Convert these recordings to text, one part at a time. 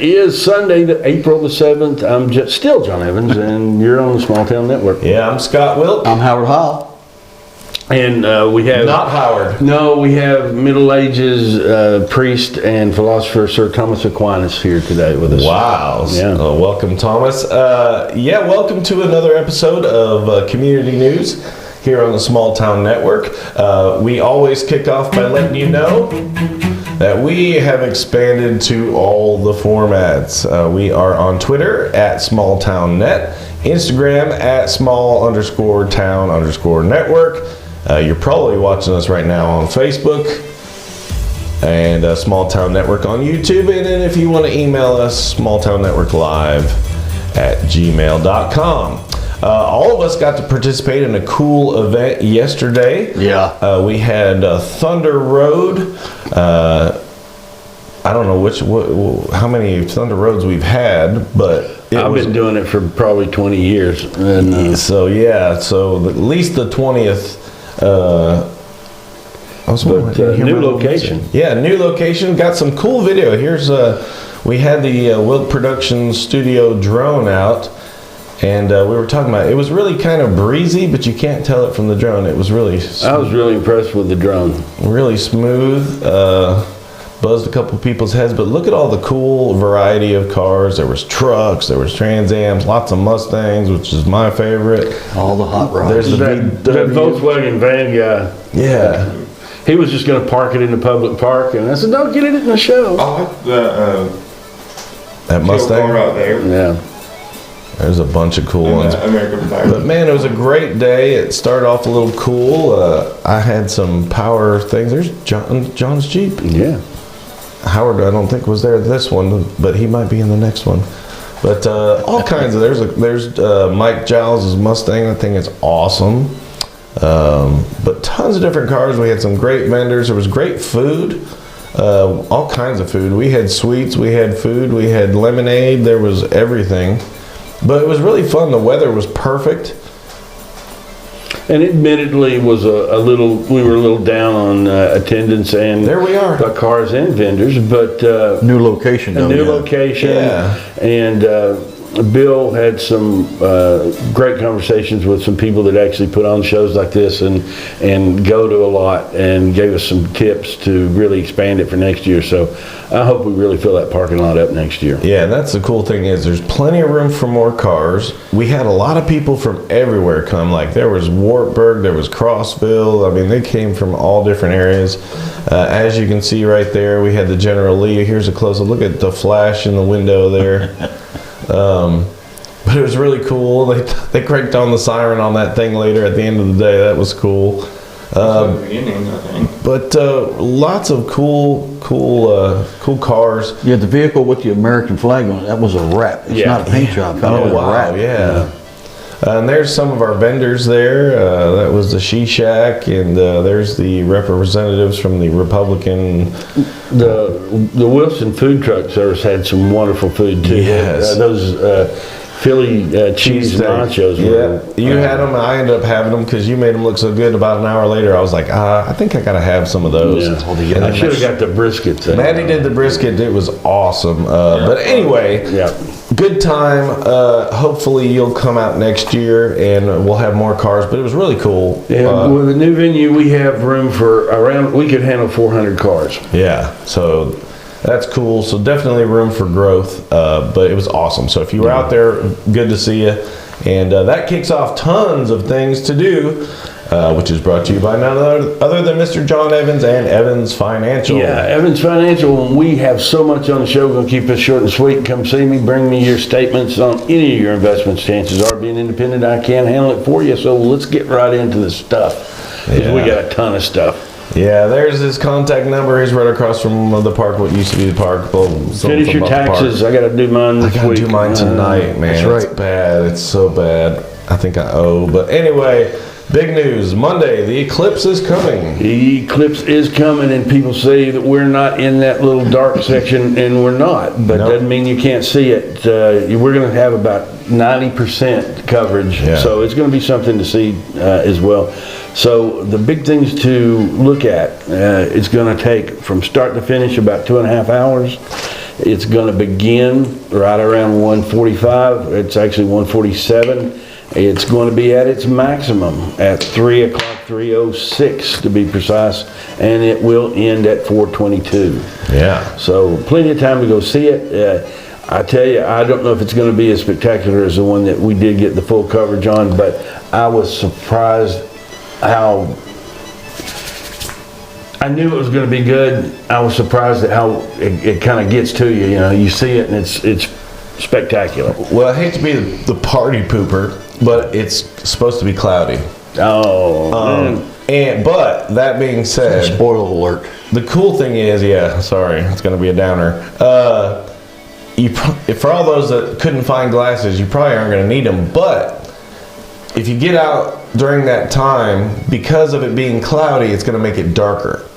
is Sunday, April the 7th. I'm still John Evans, and you're on the Small Town Network. Yeah, I'm Scott Wilk. I'm Howard Hall. And we have... Not Howard. No, we have Middle Ages priest and philosopher Sir Thomas Aquinas here today with us. Wow. Yeah. Welcome, Thomas. Welcome to another episode of Community News here on the Small Town Network. We always kick off by letting you know that we have expanded to all the formats. We are on Twitter at SmallTownNet, Instagram at small_town_network. You're probably watching us right now on Facebook and Small Town Network on YouTube. And then if you want to email us, smalltownnetworklive@gmail.com. All of us got to participate in a cool event yesterday. Yeah. We had Thunder Road. I don't know how many Thunder Roads we've had, but I've been doing it for probably 20 years. And, so at least the 20th. New location. Yeah, new location. Got some cool video. We had the Wilk Productions studio drone out, and we were talking about it. It was really kind of breezy, but you can't tell it from the drone. It was really I was really impressed with the drone. Really smooth. Buzzed a couple people's heads, but look at all the cool variety of cars. There was trucks, there was Trans Ams, lots of Mustangs, which is my favorite. All the hot rods. There's the that VW. Volkswagen van guy. Yeah. He was just going to park it in the public park, and I said, "No, get it in the show." I like the That Mustang. right there. Yeah. There's a bunch of cool ones. American Fire. But man, it was a great day. It started off a little cool. I had some power things. There's John's Jeep. Yeah. Howard, I don't think was there this one, but he might be in the next one. But all kinds of there's Mike Giles' Mustang. That thing is awesome. But tons of different cars. We had some great vendors. There was great food, all kinds of food. We had sweets, we had food, we had lemonade. There was everything. But it was really fun. The weather was perfect. And admittedly, was we were a little down on attendance and There we are. cars and vendors, but New location. a new location. Yeah. And Bill had some great conversations with some people that actually put on shows like this and go to a lot, and gave us some tips to really expand it for next year. So I hope we really fill that parking lot up next year. Yeah, that's the cool thing is there's plenty of room for more cars. We had a lot of people from everywhere come. Like there was Wartburg, there was Crossville. I mean, they came from all different areas. As you can see right there, we had the General Lee. Here's a close-up. Look at the flash in the window there. But it was really cool. They cranked on the siren on that thing later at the end of the day. That was cool. The beginning, I think. But lots of cool cars. Yeah, the vehicle with the American flag on it, that was a wrap. It's not a paint job. It was a wrap. Yeah. And there's some of our vendors there. That was the She Shack, and there's the representatives from the Republican. The Wilson Food Truck Service had some wonderful food too. Yes. Those Philly cheese nachos. Yeah, you had them. I ended up having them because you made them look so good. About an hour later, I was like, I think I gotta have some of those. Yeah. And I should have got the brisket thing. Maddie did the brisket. It was awesome. But anyway, Yeah. good time. Hopefully you'll come out next year and we'll have more cars. But it was really cool. Yeah, with the new venue, we have room for we could handle 400 cars. Yeah, so that's cool. So definitely room for growth, but it was awesome. So if you were out there, good to see you. And that kicks off tons of things to do, which is brought to you by none other than Mr. John Evans and Evans Financial. Yeah, Evans Financial, and we have so much on the show. We're going to keep this short and sweet. Come see me. Bring me your statements on any of your investments. Chances are, being independent, I can't handle it for you. So let's get right into the stuff. 'Cause we got a ton of stuff. Yeah, there's his contact number. He's right across from the park, what used to be the park. Finish your taxes. I got to do mine this week. I got to do mine tonight, man. That's right. It's bad. It's so bad. I think I owe. But anyway, big news. Monday, the eclipse is coming. The eclipse is coming, and people say that we're not in that little dark section, and we're not. But Nope. doesn't mean you can't see it. We're going to have about 90% coverage, Yeah. so it's going to be something to see as well. So the big things to look at, it's going to take from start to finish about 2.5 hours. It's gonna begin right around 1:45. It's actually 1:47. It's going to be at its maximum at 3 o'clock, 3:06 to be precise, and it will end at 4:22. Yeah. So plenty of time to go see it. I tell you, I don't know if it's going to be as spectacular as the one that we did get the full coverage on, but I was surprised how, I knew it was going to be good. I was surprised at how it kind of gets to you. You know, you see it and it's spectacular. Well, I hate to be the party pooper, but it's supposed to be cloudy. Oh, man. But that being said, Spoiler alert. the cool thing is, sorry, it's going to be a downer. For all those that couldn't find glasses, you probably aren't going to need them. But if you get out during that time, because of it being cloudy, it's going to make it darker.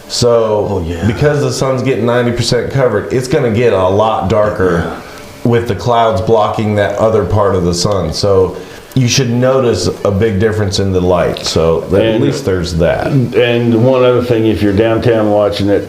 So, because the sun's getting 90% covered, it's going to get a lot darker with the clouds blocking that other part of the sun. So, you should notice a big difference in the light. So, at least there's that. And one other thing, if you're downtown watching it,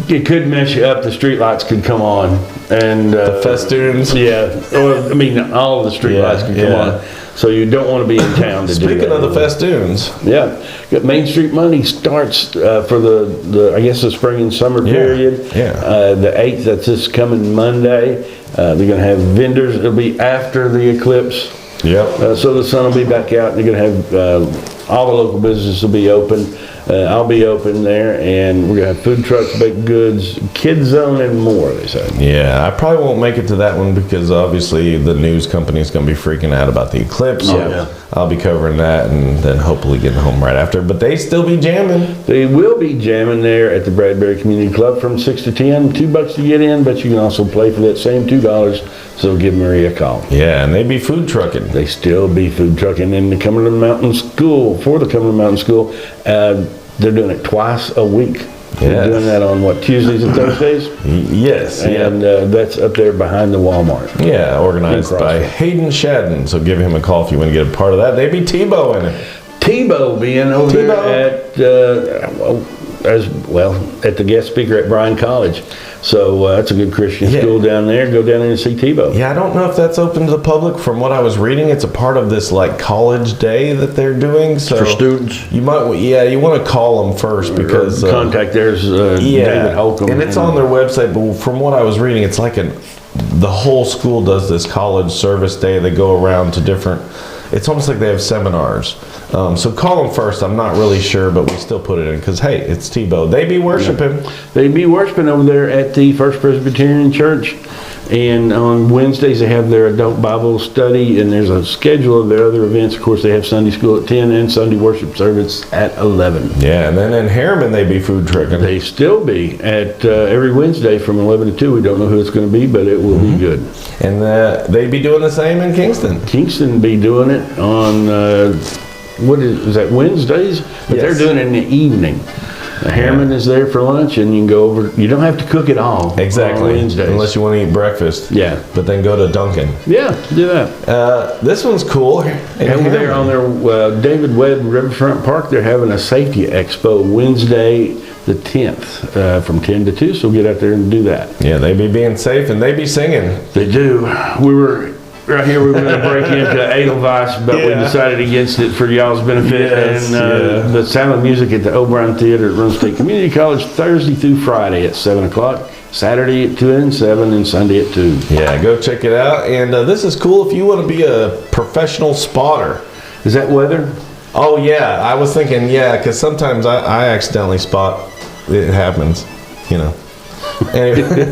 it could mess you up. The streetlights could come on, and The festoons. yeah, or I mean, all of the streetlights could come on. So you don't want to be in town to do that. Speaking of the festoons, yeah, Main Street Monday starts for the I guess the spring and summer period. yeah. The 8th. That's this coming Monday. They're going to have vendors. It'll be after the eclipse. yep. So the sun will be back out. They're going to have all the local businesses will be open. I'll be open there, and we're going to have food trucks, baked goods, kids zone, and more, they say. Yeah, I probably won't make it to that one because obviously the news company's going to be freaking out about the eclipse. So yeah. I'll be covering that and then hopefully getting home right after. But they still be jamming. They will be jamming there at the Bradbury Community Club from 6 to 10. $2 to get in, but you can also play for that same $2. So give Marie a call. Yeah, and they be food trucking. They still be food trucking in the Cumberland Mountain School, for the Cumberland Mountain School. They're doing it twice a week. They're doing that on what, Tuesdays and Thursdays? Yes. And that's up there behind the Walmart. Yeah, organized In by Crossville. Hayden Shadden. So give him a call if you want to get a part of that. They be Tebow in it. Tebow being over there at the guest speaker at Bryan College. So that's a good Christian school down there. Go down there and see Tebow. Yeah, I don't know if that's open to the public. From what I was reading, it's a part of this like college day that they're doing. So For students. you might, you want to call them first because Contact there's David Holcomb. and it's on their website. But from what I was reading, it's like the whole school does this college service day. They go around to different. It's almost like they have seminars. So call them first. I'm not really sure, but we still put it in because, hey, it's Tebow. They be worshiping. They be worshiping over there at the First Presbyterian Church. And on Wednesdays, they have their adult Bible study, and there's a schedule of their other events. Of course, they have Sunday school at 10 and Sunday worship service at 11. Yeah, and then in Harriman, they be food trucking. They still be at every Wednesday from 11 to 2. We don't know who it's going to be, but it will be good. And they'd be doing the same in Kingston. Kingston be doing it on, what is that, Wednesdays? But they're Yes. doing it in the evening. Harriman is there for lunch, and you can go over. You don't have to cook it all. Exactly. On Wednesdays. Unless you want to eat breakfast. Yeah. But then go to Dunkin'. Yeah, do that. This one's cool. Over there on their David Webb Riverfront Park, they're having a safety expo Wednesday the 10th from 10 to 2. So get out there and do that. Yeah, they be being safe and they be singing. They do. We were right here. We were going to break into Edelweiss, but we decided against it for y'all's benefit. Yes, and the Sound of Music at the O'Brien Theater at Rome State Community College, Thursday through Friday at 7 o'clock, Saturday at 2 and 7, and Sunday at 2. Yeah, go check it out. And this is cool if you want to be a professional spotter. Is that weather? Oh, yeah. I was thinking, because sometimes I accidentally spot. It happens, you know. Anyway.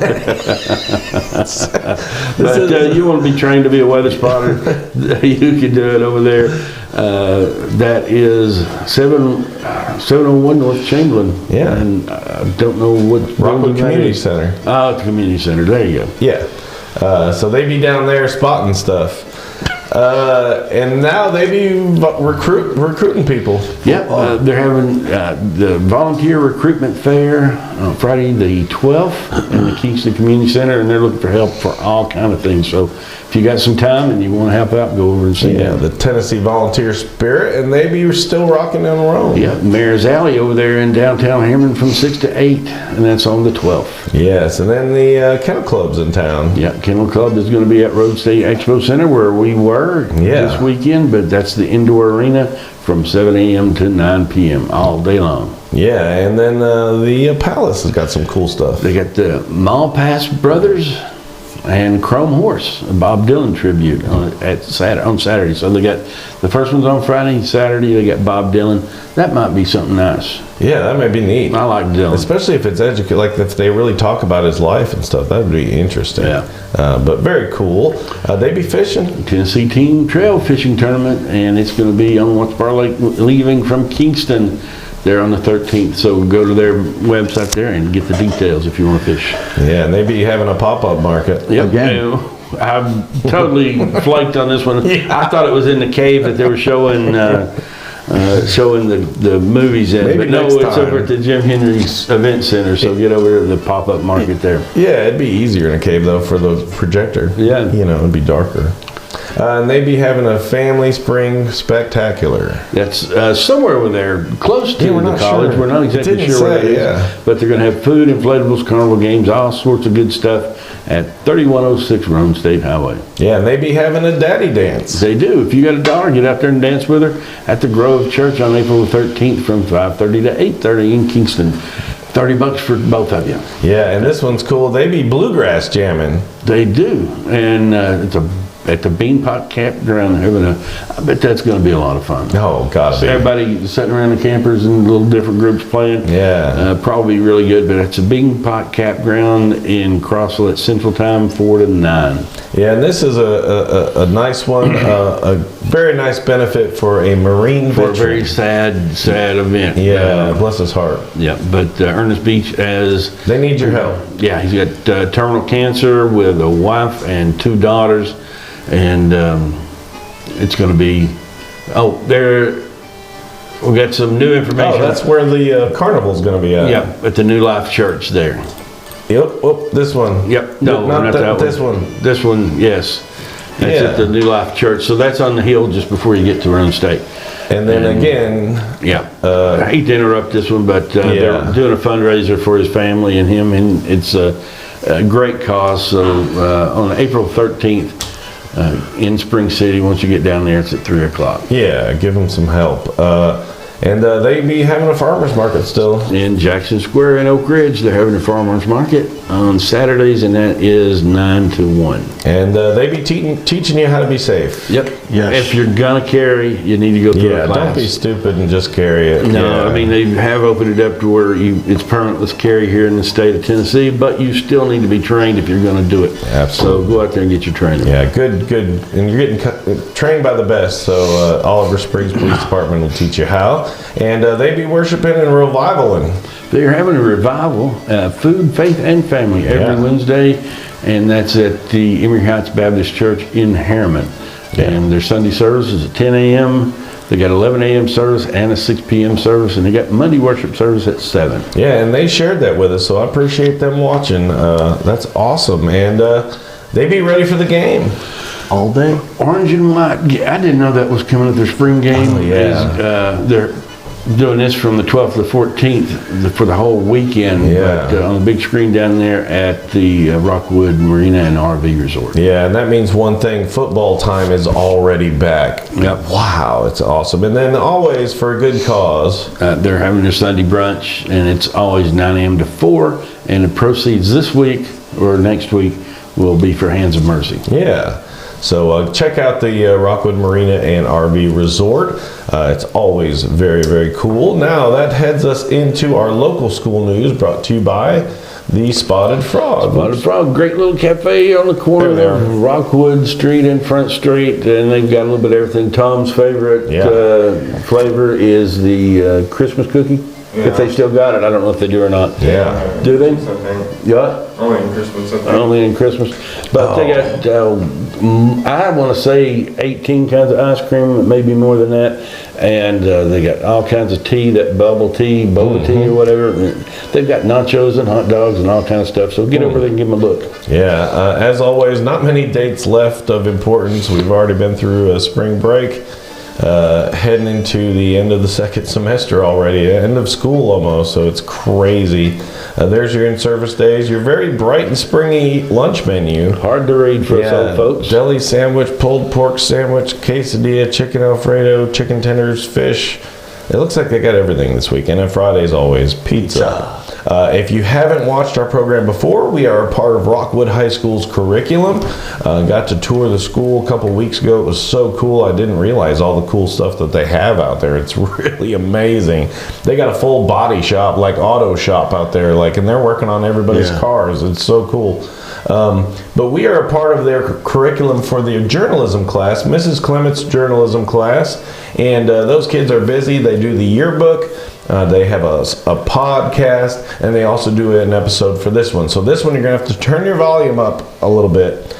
But you want to be trained to be a weather spotter, you can do it over there. That is 701 North Chamberlain. Yeah. And I don't know what Rockwood building that Community is. Center. Oh, it's the community center. There you go. Yeah. So they be down there spotting stuff. And now they be recruiting people. Yep, they're having the volunteer recruitment fair on Friday the 12th in the Kingston Community Center, and they're looking for help for all kind of things. So if you got some time and you want to help out, go over and see Yeah, them. the Tennessee Volunteer Spirit, and they be still rocking down the road. Yeah, Mayor's Alley over there in downtown Hamlin from 6 to 8, and that's on the 12th. Yes, and then the Kennel Club's in town. Yeah, Kennel Club is going to be at Road State Expo Center where we were this weekend, but that's the indoor arena from 7 a.m. to 9 p.m. all day long. Yeah, and then the Palace has got some cool stuff. They got the Malpass Brothers and Chrome Horse, a Bob Dylan tribute on Saturday. So they got the first one's on Friday, Saturday they got Bob Dylan. That might be something nice. Yeah, that might be neat. I like Dylan. Especially if it's like if they really talk about his life and stuff, that would be interesting. Yeah. But very cool. They be fishing. Tennessee Team Trail Fishing Tournament, and it's going to be on Watts Bar Lake, leaving from Kingston there on the 13th. So go to their website there and get the details if you want to fish. Yeah, and they be having a pop-up market. Yep. Again. I'm totally flaked on this one. I thought it was in the cave that they were showing the movies in, Maybe but no, next it's time. over at the Jim Henry's Event Center. So get over to the pop-up market there. Yeah, it'd be easier in a cave though for the projector. Yeah. You know, it'd be darker. And they be having a family spring spectacular. That's somewhere over there, close to Yeah, we're the not college. sure. We're not exactly It didn't sure what say, it is, yeah. but they're going to have food, inflatables, carnival games, all sorts of good stuff at 3106 Rome State Highway. Yeah, and they be having a daddy dance. They do. If you got a daughter, get out there and dance with her at the Grove Church on April the 13th from 5:30 to 8:30 in Kingston. $30 for both of you. Yeah, and this one's cool. They be bluegrass jamming. They do, and it's at the Beanpot Campground. I bet that's going to be a lot of fun. Oh, gotta be. Everybody sitting around the campers in little different groups playing. Yeah. Probably really good, but it's a Beanpot Campground in Crossville at Central Time, 4 to 9. Yeah, and this is a nice one, a very nice benefit for a Marine For a veteran. very sad event. Yeah, bless his heart. Yeah, but Ernest Beach has, They need your help. yeah, he's got terminal cancer with a wife and 2 daughters, and it's going to be, we got some new information. Oh, that's where the carnival's going to be at. Yeah, at the New Life Church there. Yep. Oh, this one. Yep, no, not that one. This one. This one, yes. That's Yeah. at the New Life Church, so that's on the hill just before you get to Rome State. And then again, Yeah, I hate to interrupt this one, but they're doing a fundraiser for his family and him, and it's a great cause. So on April 13th in Spring City, once you get down there, it's at 3 o'clock. yeah, give them some help. And they be having a farmer's market still. In Jackson Square in Oak Ridge, they're having a farmer's market on Saturdays, and that is 9 to 1. And they be teaching you how to be safe. Yep. Yes. If you're gonna carry, you need to go through Yeah, a class. don't be stupid and just carry it. No, Yeah. I mean, they have opened it up to where it's permitless carry here in the state of Tennessee, but you still need to be trained if you're gonna do it. Absolutely. So go out there and get your training. Yeah, good. And you're getting trained by the best. So Oliver Springs Police Department will teach you how. And they be worshiping and revivaling. They're having a revival, food, faith, and family every Yeah. Wednesday, and that's at the Emory Heights Baptist Church in Harriman. Yeah. And their Sunday service is at 10 a.m. They got 11 a.m. service and a 6 p.m. service, and they got Monday worship service at 7. Yeah, and they shared that with us, so I appreciate them watching. That's awesome. And they be ready for the game. All day? Orange and White, I didn't know that was coming at their spring game. Oh, yeah. They're doing this from the 12th to the 14th for the whole weekend. Yeah. But on the big screen down there at the Rockwood Marina and RV Resort. Yeah, and that means one thing, football time is already back. Yep. Wow, it's awesome. And then always for a good cause. They're having their Sunday brunch, and it's always 9 a.m. to 4, and the proceeds this week or next week will be for Hands of Mercy. Yeah. So check out the Rockwood Marina and RV Resort. It's always very, very cool. Now that heads us into our local school news brought to you by the Spotted Frog. Spotted Frog, great little cafe on the corner There of Rockwood Street and Front Street, and they've got a little bit of everything. Tom's favorite flavor is the Christmas cookie. If they still got it, I don't know if they do or not. Yeah. Do they? Something. Yeah. Only in Christmas, I think. Only in Christmas. But they got, I want to say 18 kinds of ice cream, maybe more than that. And they got all kinds of tea, that bubble tea, boba tea or whatever. They've got nachos and hot dogs and all kinds of stuff. So get over there and give them a look. Yeah, as always, not many dates left of importance. We've already been through a spring break, heading into the end of the second semester already, end of school almost, so it's crazy. There's your in-service days, your very bright and springy lunch menu. Hard to read for us old folks. Deli sandwich, pulled pork sandwich, quesadilla, chicken Alfredo, chicken tenders, fish. It looks like they got everything this week. And on Fridays, always pizza. If you haven't watched our program before, we are a part of Rockwood High School's curriculum. Got to tour the school a couple weeks ago. It was so cool. I didn't realize all the cool stuff that they have out there. It's really amazing. They got a full body shop, like auto shop out there, and they're working on everybody's cars. It's so cool. But we are a part of their curriculum for the journalism class, Mrs. Clement's journalism class. And those kids are busy. They do the yearbook. They have a podcast, and they also do an episode for this one. So this one, you're going to have to turn your volume up a little bit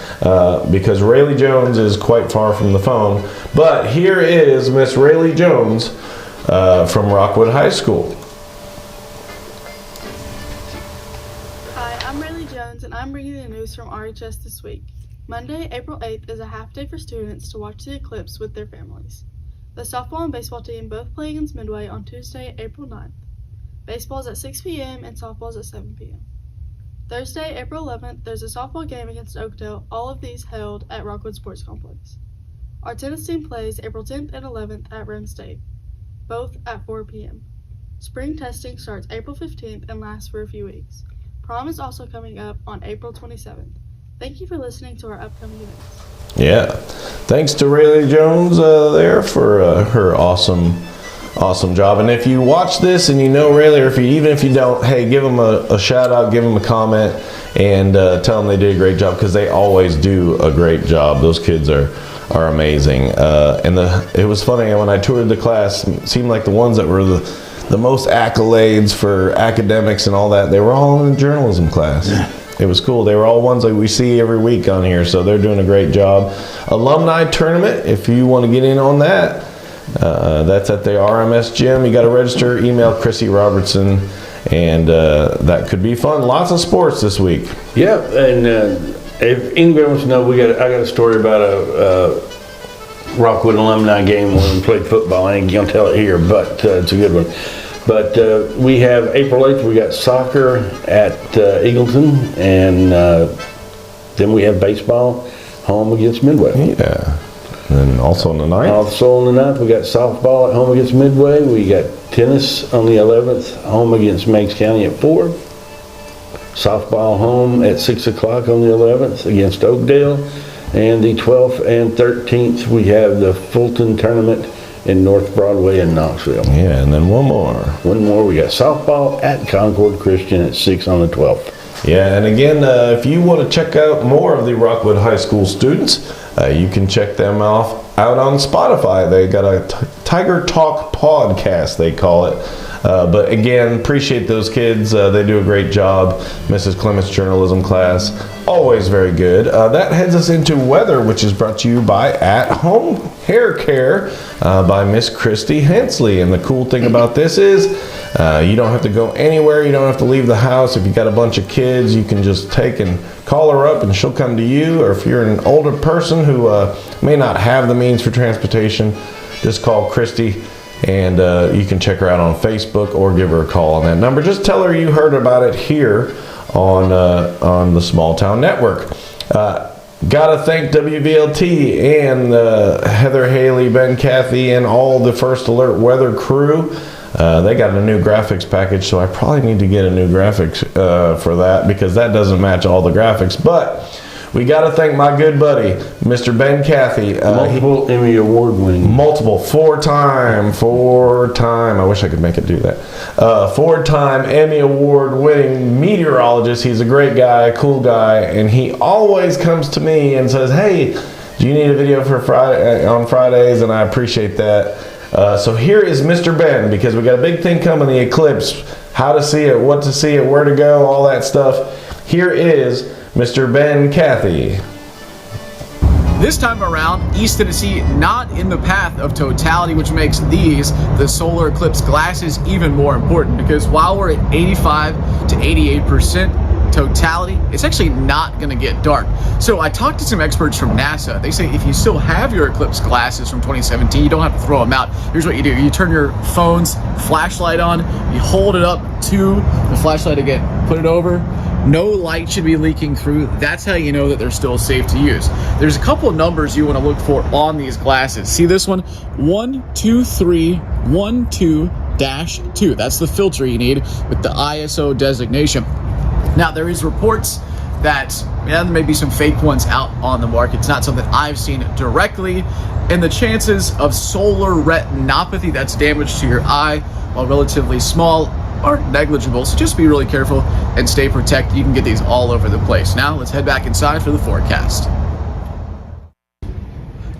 because Rayleigh Jones is quite far from the phone. But here is Miss Rayleigh Jones from Rockwood High School. Hi, I'm Rayleigh Jones, and I'm bringing the news from RHS this week. Monday, April 8th is a half day for students to watch the eclipse with their families. The softball and baseball team both play against Midway on Tuesday, April 9th. Baseball is at 6 p.m. and softball is at 7 p.m. Thursday, April 11th, there's a softball game against Oakdale, all of these held at Rockwood Sports Complex. Our tennis team plays April 10th and 11th at Rim State, both at 4 p.m. Spring testing starts April 15th and lasts for a few weeks. Prom is also coming up on April 27th. Thank you for listening to our upcoming events. Yeah. Thanks to Rayleigh Jones there for her awesome job. And if you watch this and you know Rayleigh, or even if you don't, hey, give them a shout out, give them a comment, and tell them they did a great job, because they always do a great job. Those kids are amazing. And it was funny when I toured the class. It seemed like the ones that were the most accolades for academics and all that, they were all in the journalism class. It was cool. They were all ones that we see every week on here, so they're doing a great job. Alumni tournament, if you want to get in on that, that's at the RMS gym. You got to register, email Chrissy Robertson, and that could be fun. Lots of sports this week. Yeah, and if anybody wants to know, I got a story about a Rockwood alumni game when we played football. I ain't gonna tell it here, but it's a good one. But we have April 8th, we got soccer at Eagleton, and then we have baseball home against Midway. Yeah. And then also on the 9th? Also on the 9th, we got softball at home against Midway. We got tennis on the 11th, home against Meigs County at 4. Softball home at 6 o'clock on the 11th against Oakdale. And the 12th and 13th, we have the Fulton tournament in North Broadway in Knoxville. Yeah, and then one more. We got softball at Concord Christian at 6 on the 12th. Yeah, and again, if you want to check out more of the Rockwood High School students, you can check them out on Spotify. They got a Tiger Talk podcast, they call it. But again, appreciate those kids. They do a great job. Mrs. Clement's journalism class, always very good. That heads us into weather, which is brought to you by At Home Hair Care by Miss Christy Hensley. And the cool thing about this is you don't have to go anywhere. You don't have to leave the house. If you got a bunch of kids, you can just take and call her up and she'll come to you. Or if you're an older person who may not have the means for transportation, just call Christy. And you can check her out on Facebook or give her a call on that number. Just tell her you heard about it here on the Small Town Network. Gotta thank WVLT and Heather, Haley, Ben, Kathy, and all the First Alert weather crew. They got a new graphics package, so I probably need to get a new graphics for that, because that doesn't match all the graphics. But we got to thank my good buddy, Mr. Ben Cathy. Multiple Emmy Award winning. Four-time, I wish I could make it do that. Four-time Emmy Award winning meteorologist. He's a great guy, cool guy, and he always comes to me and says, hey, do you need a video for Friday on Fridays? And I appreciate that. So here is Mr. Ben, because we got a big thing coming, the eclipse, how to see it, what to see it, where to go, all that stuff. Here is Mr. Ben Cathy. This time around, East Tennessee not in the path of totality, which makes these, the solar eclipse glasses, even more important, because while we're at 85 to 88% totality, it's actually not going to get dark. So I talked to some experts from NASA. They say if you still have your eclipse glasses from 2017, you don't have to throw them out. Here's what you do. You turn your phone's flashlight on, you hold it up to the flashlight again, put it over. No light should be leaking through. That's how you know that they're still safe to use. There's a couple of numbers you want to look for on these glasses. See this one? 12312-2. That's the filter you need with the ISO designation. Now, there is reports that there may be some fake ones out on the market. It's not something I've seen directly. And the chances of solar retinopathy, that's damage to your eye, while relatively small, aren't negligible, so just be really careful and stay protected. You can get these all over the place. Now let's head back inside for the forecast.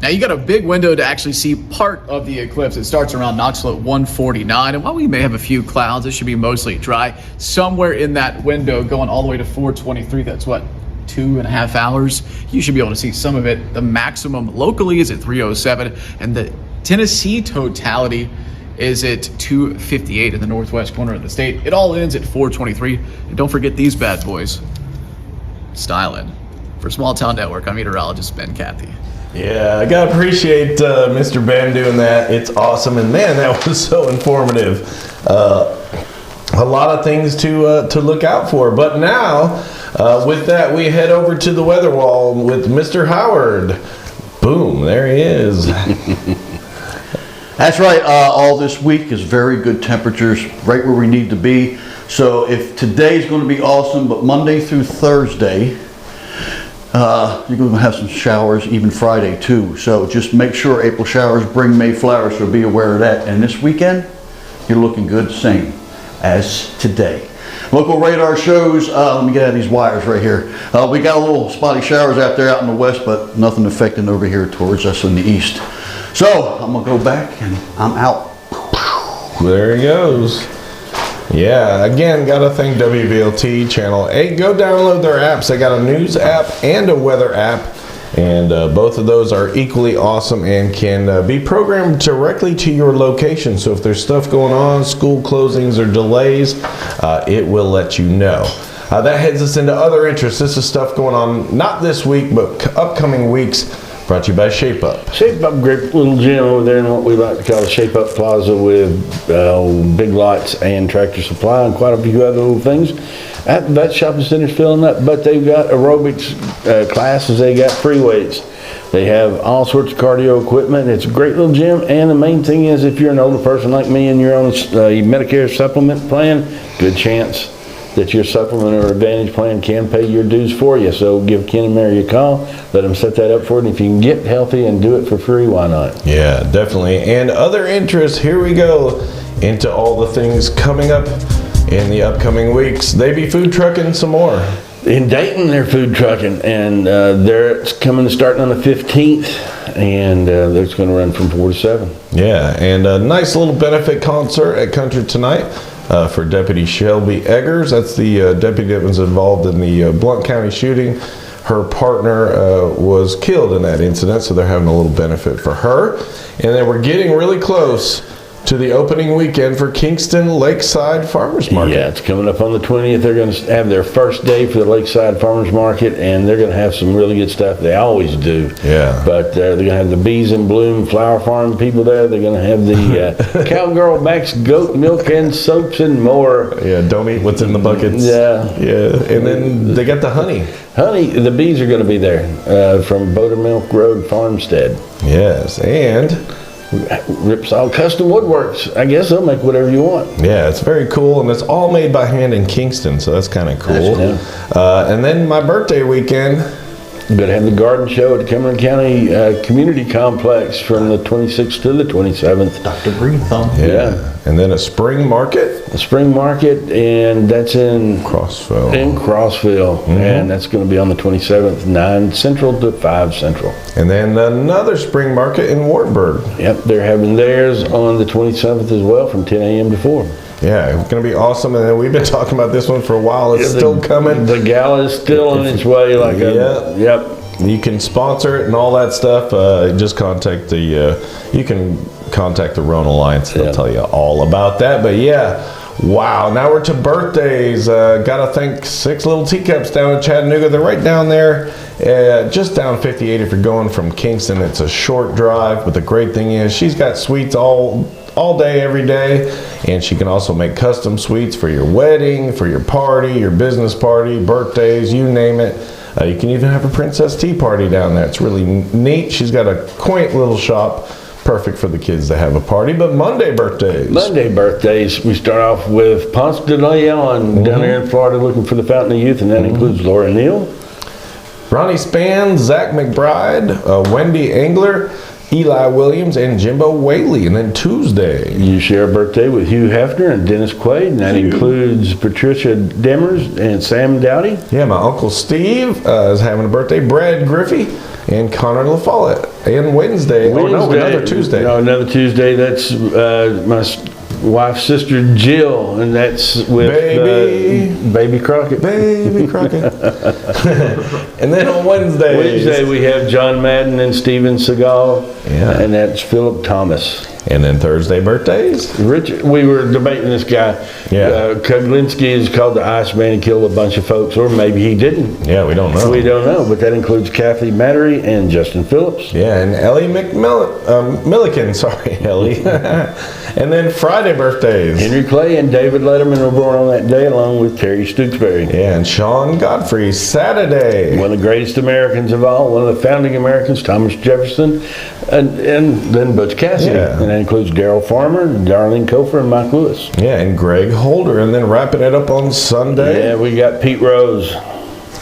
Now you got a big window to actually see part of the eclipse. It starts around Knoxville at 1:49, and while we may have a few clouds, it should be mostly dry. Somewhere in that window going all the way to 4:23, that's what, 2.5 hours? You should be able to see some of it. The maximum locally is at 3:07, and the Tennessee totality is at 2:58 in the northwest corner of the state. It all ends at 4:23. And don't forget these bad boys. Styling. For Small Town Network, I'm meteorologist Ben Cathy. Yeah, I gotta appreciate Mr. Ben doing that. It's awesome, and man, that was so informative. A lot of things to look out for. But now, with that, we head over to the weather wall with Mr. Howard. Boom, there he is. That's right. All this week is very good temperatures, right where we need to be. So if today's going to be awesome, but Monday through Thursday, you're going to have some showers, even Friday too. So just make sure April showers bring May flowers, so be aware of that. And this weekend, you're looking good, same as today. Local radar shows, let me get out of these wires right here. We got a little spotty showers out there out in the west, but nothing affecting over here towards us in the east. So I'm gonna go back and I'm out. There he goes. Yeah, again, gotta thank WVLT Channel 8. Go download their apps. They got a news app and a weather app, and both of those are equally awesome and can be programmed directly to your location. So if there's stuff going on, school closings or delays, it will let you know. That heads us into other interests. This is stuff going on not this week, but upcoming weeks. Brought to you by Shape Up. Shape Up, great little gym over there in what we like to call the Shape Up Plaza with Big Lots and Tractor Supply and quite a few other little things. That shopping center's filling up, but they've got aerobics classes, they got free weights. They have all sorts of cardio equipment. It's a great little gym, and the main thing is if you're an older person like me and you're on a Medicare supplement plan, good chance that your supplement or Advantage plan can pay your dues for you. So give Ken and Mary a call, let them set that up for you, and if you can get healthy and do it for free, why not? Yeah, definitely. And other interests, here we go into all the things coming up in the upcoming weeks. They be food trucking some more. In Dayton, they're food trucking, and they're starting on the 15th, and it's going to run from 4 to 7. Yeah, and a nice little benefit concert at Country Tonight for Deputy Shelby Eggers. That's the deputy that was involved in the Blount County shooting. Her partner was killed in that incident, so they're having a little benefit for her. And then we're getting really close to the opening weekend for Kingston Lakeside Farmers Market. Yeah, it's coming up on the 20th. They're going to have their first day for the Lakeside Farmers Market, and they're going to have some really good stuff. They always do. Yeah. But they're going to have the Bees in Bloom flower farm people there. They're going to have the Cowgirl Max goat milk and soaps and more. Yeah, don't eat what's in the buckets. Yeah. Yeah, and then they got the honey. Honey, the bees are going to be there from Buttermilk Road Farmstead. Yes, and Ripsaw Custom Woodworks. I guess they'll make whatever you want. yeah, it's very cool, and it's all made by hand in Kingston, so that's kind of cool. That's And then my birthday weekend, Going to have the garden show at the Cumberland County Community Complex from the 26th to the 27th. Dr. Green Thumb. Yeah. And then a spring market. A spring market, and that's in Crossville. Crossville, and that's going to be on the 27th, 9 Central to 5 Central. And then another spring market in Wartburg. Yep, they're having theirs on the 27th as well from 10 a.m. to 4. Yeah, it's going to be awesome. And then we've been talking about this one for a while. It's still coming. The gala is still on its way. Yep. You can sponsor it and all that stuff. Just contact you can contact the Rhone Alliance. They'll tell you all about that. But yeah, wow. Now we're to birthdays. Got to thank Six Little Teacups down in Chattanooga. They're right down there, just down 58 if you're going from Kingston. It's a short drive, but the great thing is she's got sweets all day, every day, and she can also make custom sweets for your wedding, for your party, your business party, birthdays, you name it. You can even have a princess tea party down there. It's really neat. She's got a quaint little shop, perfect for the kids to have a party. But Monday birthdays, we start off with Ponce de Leon down there in Florida looking for the Fountain of Youth, and that includes Laura Neal, Ronnie Spann, Zach McBride, Wendy Engler, Eli Williams, and Jimbo Whaley. And then Tuesday, you share a birthday with Hugh Hefner and Dennis Quaid, and that includes Patricia Demers and Sam Dowdy. yeah, my Uncle Steve is having a birthday, Brad Griffey, and Connor LaFollette. And Wednesday, another Tuesday. No, another Tuesday. That's my wife's sister Jill, and that's with Baby Crockett. Baby Crockett. And then on Wednesday we have John Madden and Steven Seagal, and that's Philip Thomas. And then Thursday birthdays. Richard, we were debating this guy. Kuglinski is called the Iceman. He killed a bunch of folks, or maybe he didn't. Yeah, we don't know. We don't know, but that includes Kathy Mattery and Justin Phillips. Yeah, and Ellie Milliken, sorry, Ellie. And then Friday birthdays. Henry Clay and David Letterman were born on that day, along with Terry Stooksbury. Yeah, and Sean Godfrey, Saturday. One of the greatest Americans of all, one of the founding Americans, Thomas Jefferson, and then Butch Cassidy. Yeah. And that includes Daryl Farmer, Darlene Kofer, and Mike Lewis. Yeah, and Greg Holder. And then wrapping it up on Sunday. Yeah, we got Pete Rose.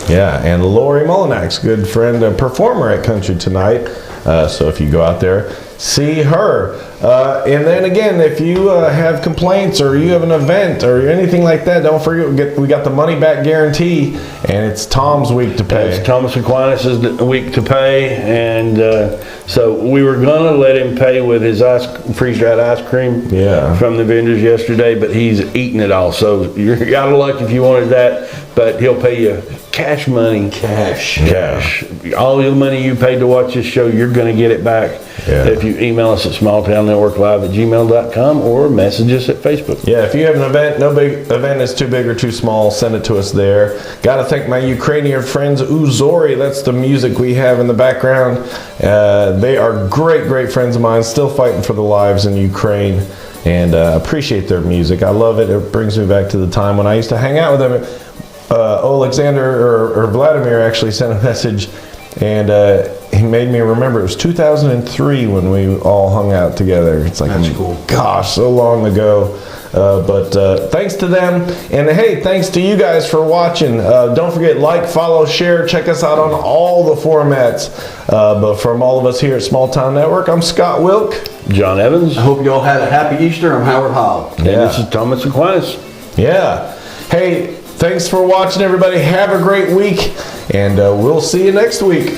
Yeah, and Lori Mullinax, good friend and performer at Country Tonight. So if you go out there, see her. And then again, if you have complaints or you have an event or anything like that, don't forget we got the money back guarantee, and it's Tom's week to pay. It's Thomas Aquinas' week to pay, and so we were gonna let him pay with his freeze-dried ice cream from the vendors yesterday, but he's eating it all. So you're out of luck if you wanted that, but he'll pay you cash money. Cash. All the money you paid to watch this show, you're gonna get it back if you email us at smalltownnetworklive@gmail.com or message us at Facebook. Yeah, if you have an event, no big event is too big or too small, send it to us there. Gotta thank my Ukrainian friends, Uzori. That's the music we have in the background. They are great friends of mine, still fighting for their lives in Ukraine, and appreciate their music. I love it. It brings me back to the time when I used to hang out with them. Alexander or Vladimir actually sent a message, and he made me remember it was 2003 when we all hung out together. It's like, gosh, so long ago. But thanks to them, and hey, thanks to you guys for watching. Don't forget, like, follow, share, check us out on all the formats. But from all of us here at Small Town Network, I'm Scott Wilk. John Evans. I hope you all had a happy Easter. I'm Howard Howe. And this is Thomas Aquinas. Yeah. Hey, thanks for watching, everybody. Have a great week, and we'll see you next week.